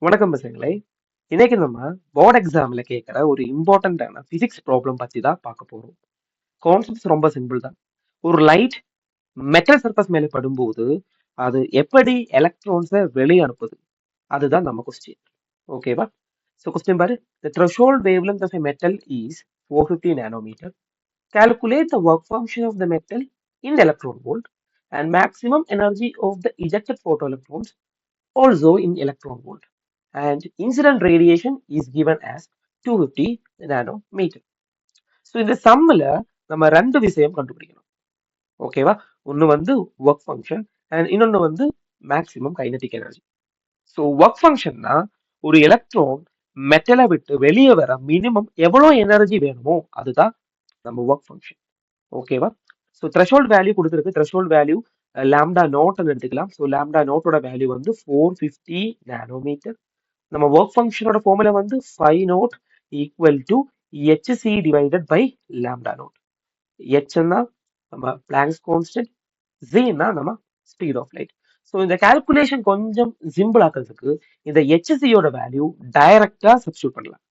வணக்கம் பசங்களே. இன்னைக்கு நம்ம போர்ட் எக்ஸாம்ல கேட்கிற ஒரு இம்பார்ட்டன்டான பிசிக்ஸ் ப்ராப்ளம் பத்தி தான் பார்க்க போறோம். கான்செப்ட்ஸ் ரொம்ப சிம்பிள் தான். ஒரு லைட் மெட்டல் சர்ஃபேஸ் மேல படும்போது அது எப்படி எலக்ட்ரான்ஸை வெளியே அனுப்புது, அதுதான் நம்ம கொஸ்டின். ஓகேவா? ஸோ கொஸ்டின் பாரு. The threshold wavelength of a metal is 450 nanometer. Calculate the work function of the metal in electron volt and maximum energy of the ejected photoelectrons also in electron volt, and incident radiation is given as 250 nanometer. So இந்த சம்மில் நம்ம ரெண்டு விஷயம் கண்டுபிடிக்கணும். ஓகேவா? ஒன்று வந்து work function and இன்னொன்று வந்து maximum kinetic energy. So work ஃபங்க்ஷன்னா ஒரு எலக்ட்ரான் மெட்டலை விட்டு வெளியே வர மினிமம் எவ்வளோ எனர்ஜி வேணுமோ அதுதான் நம்ம ஒர்க் ஃபங்க்ஷன். ஓகேவா? ஸோ த்ரெஷோல்ட் வேல்யூ கொடுத்துருக்கு. த்ரெஷோல்ட் வேல்யூ லாம்டா நோட்னு எடுத்துக்கலாம். ஸோ லாம்டா நோட்டோட வேல்யூ வந்து 450 நானோமீட்டர். நம்ம ஒர்க் ஃபங்க்ஷனோட ஃபார்முலா வந்து 5 naught equal to h c divided by lambda naught. ஹெச்னா நம்ம பிளாங்க்ஸ் கான்ஸ்டன்ட், ஜின்னா நம்ம ஸ்பீட் ஆஃப் லைட். ஸோ இந்த கால்குலேஷன் கொஞ்சம் சிம்பிள் ஆக்கிறதுக்கு இந்த ஹெச்சியோட வேல்யூ டைரக்டா சப்ஸ்டியூட் பண்ணலாம்.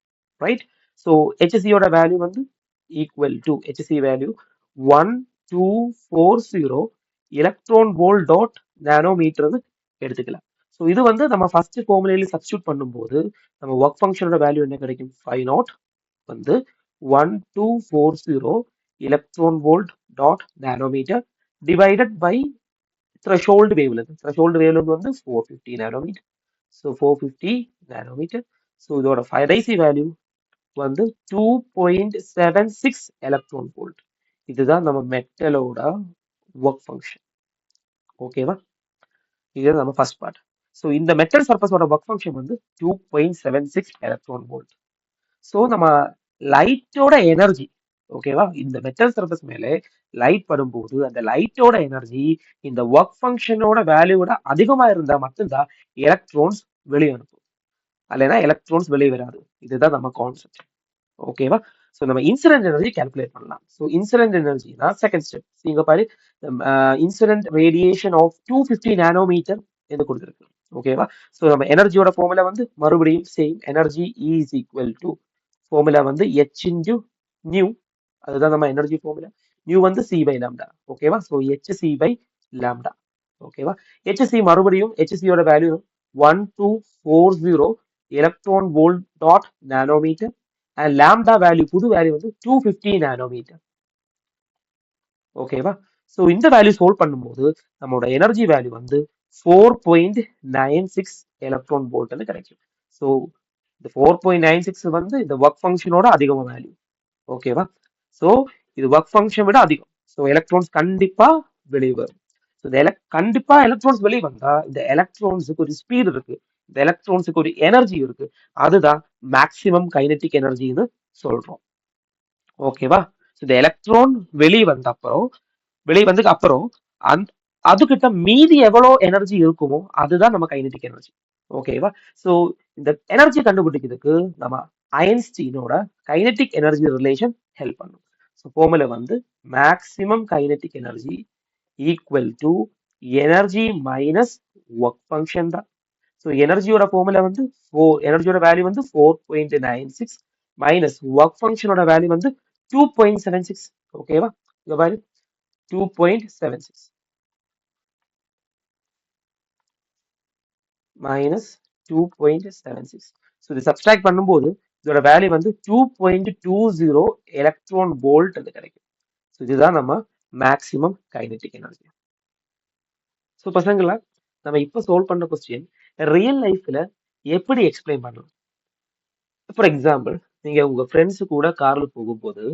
ரைட்? ஸோ ஹெச்சியோட வேல்யூ வந்து equal to h c value 1240 electron volt dot nanometre எடுத்துக்கலாம். ஸோ இது வந்து நம்ம ஃபர்ஸ்ட் ஃபார்முலையில சப்ஸ்டியூட் பண்ணும்போது நம்ம ஒர்க் ஃபங்க்ஷனோட வேல்யூ என்ன கிடைக்கும்? 5 நாட் வந்து 1240 electron volt dot nanometre divided by threshold wavelength. Threshold wavelength வந்து 450 நானோமீட்டர். So 450 nanometre. ஸோ இதோட கடைசி வேல்யூ வந்து 2.76 எலக்ட்ரான் வோல்ட். இதுதான் நம்ம மெட்டலோட ஒர்க் ஃபங்க்ஷன். ஓகேவா? இதுதான் நம்ம ஃபர்ஸ்ட் பார்ட். ஸோ இந்த மெட்டல் சர்ஃபஸோட ஒர்க் ஃபங்க்ஷன் வந்து 2.76 எலக்ட்ரான் வோல்ட். ஸோ நம்ம லைட்டோட எனர்ஜி, ஓகேவா, இந்த மெட்டல் சர்ஃபஸ் மேலே லைட் படும்போது அந்த லைட்டோட எனர்ஜி இந்த ஒர்க் ஃபங்க்ஷனோட வேல்யூவோட அதிகமா இருந்தா மட்டும்தான் எலக்ட்ரான்ஸ் வெளியே அனுப்பும். அல்லனா எலக்ட்ரான்ஸ் வெளியே வராது. இதுதான் நம்ம கான்செப்ட். ஓகேவா? ஸோ நம்ம இன்சிடென்ட் எனர்ஜி கால்குலேட் பண்ணலாம். ஸோ இன்சிடென்ட் எனர்ஜினா செகண்ட் ஸ்டெப். நீங்க பாரு, இன்சிடென்ட் ரேடியேஷன் ஆஃப் 250 நானோமீட்டர் என்று கொடுத்துருக்கு. ஓகேவா? ஸோ நம்ம எனர்ஜியோட ஃபார்முலா வந்து மறுபடியும் same. Energy is equal to formula வந்து ஹெச் இன்டு நியூ. அதுதான் நம்ம எனர்ஜி ஃபார்முலா. நியூ வந்து சி பை லாம்டா. ஓகேவா? So H C by lambda. ஓகேவா? ஹெச்சி மறுபடியும் ஹெச்சியோட value 1240 electron volt dot nanometre and lambda value புது வேல்யூ வந்து 250 நானோமீட்டர். ஓகேவா? ஸோ இந்த வேல்யூ சோல்வ் பண்ணும்போது நம்மளோட எனர்ஜி வேல்யூ வந்து 4.96 எலக்ட்ரான் வோல்ட்னு கிடைக்கும். ஸோ இந்த 4.96 வந்து இந்த ஒர்க் ஃபங்க்ஷனோட அதிகமான வேல்யூ. ஓகேவா? ஸோ இது ஒர்க் ஃபங்க்ஷன் விட அதிகம். ஸோ எலக்ட்ரான்ஸ் கண்டிப்பா வெளியே வரும். ஸோ இந்த கண்டிப்பா எலக்ட்ரான்ஸ் வெளியே வந்தா இந்த எலக்ட்ரான்ஸுக்கு ஒரு ஸ்பீடு இருக்கு, இந்த எலக்ட்ரான்ஸுக்கு ஒரு எனர்ஜி இருக்கு. அதுதான் மேக்சிமம் கைனெட்டிக் எனர்ஜின்னு சொல்றோம். ஓகேவா? இந்த எலக்ட்ரான் வெளியே வந்ததுக்கு அப்புறம் அதுகிட்ட மீதி எவ்வளோ எனர்ஜி இருக்குமோ அதுதான் நம்ம கைனெட்டிக் எனர்ஜி. ஓகேவா? ஸோ இந்த எனர்ஜி கண்டுபிடிக்கிறதுக்கு நம்ம ஐன்ஸ்டீனோட கைனெட்டிக் எனர்ஜி ரிலேஷன் ஹெல்ப் பண்ணும். ஸோ ஃபார்முலா வந்து maximum kinetic energy equal to energy minus work function தான். ஸோ எனர்ஜியோட ஃபார்முலா வந்து எனர்ஜியோட வேல்யூ வந்து 4.96 மைனஸ் ஒர்க் ஃபங்க்ஷனோட வேல்யூ வந்து 2.76. ஓகேவா? இந்த வேல்யூ 2.76 மைனஸ் 2.76. ஸோ இது சப்ஸ்ட்ராக்ட் பண்ணும்போது இதோட வேல்யூ வந்து 2.20 எலக்ட்ரான் வோல்ட் அது கிடைக்கும். ஸோ இதுதான் நம்ம மேக்சிமம் கைனெட்டிக் எனர்ஜி. ஸோ பசங்களா, நம்ம இப்போ சால்வ் பண்ண கொஸ்டின் ரியல் லைஃப்ல எப்படி எக்ஸ்பிளைன் பண்ணலாம்? ஃபார் எக்ஸாம்பிள், நீங்க உங்க ஃப்ரெண்ட்ஸ் கூட கார்ல போகும்போது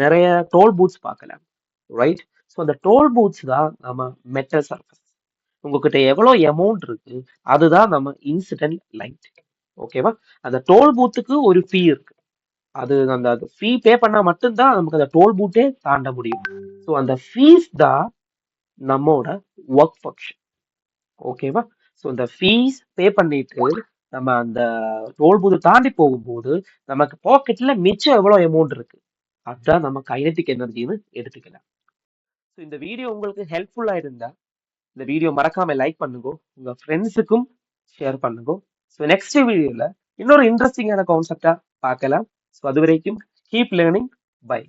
நிறைய டோல் பூத்ஸ் பார்க்கலாம். ரைட்? ஸோ அந்த டோல் பூத்ஸ் தான் நம்ம மெட்டல் சர்ஃபேஸ். உங்ககிட்ட எவ்வளவு அமௌண்ட் இருக்கு அதுதான் நம்ம இன்சிடென்ட் லைட். ஓகேவா? அந்த டோல் பூத்துக்கு ஒரு ஃபீ இருக்கு. அந்த ஃபீ பே பண்ணா மட்டும்தான் நமக்கு அந்த டோல் பூத்தே தாண்ட முடியும். ஸோ அந்த ஃபீஸ் தான் நம்மோட ஒர்க் ஃபங்க்ஷன். ஓகேவா? ஸோ இந்த ஃபீஸ் பே பண்ணிட்டு நம்ம அந்த டோல் பூத்தை தாண்டி போகும்போது நமக்கு பாக்கெட்ல மிச்சம் எவ்வளவு அமௌண்ட் இருக்கு அதுதான் நம்ம கைனெட்டிக் எனர்ஜின்னு எடுத்துக்கலாம். ஸோ இந்த வீடியோ உங்களுக்கு ஹெல்ப்ஃபுல்லா இருந்தா இந்த வீடியோ மறக்காம லைக் பண்ணுங்க, உங்க ஃப்ரெண்ட்ஸுக்கும் ஷேர் பண்ணுங்க. ஸோ நெக்ஸ்ட் வீடியோல இன்னொரு இன்ட்ரெஸ்டிங்கான கான்செப்டா பார்க்கலாம். ஸோ அது வரைக்கும் கீப் லேர்னிங். பை.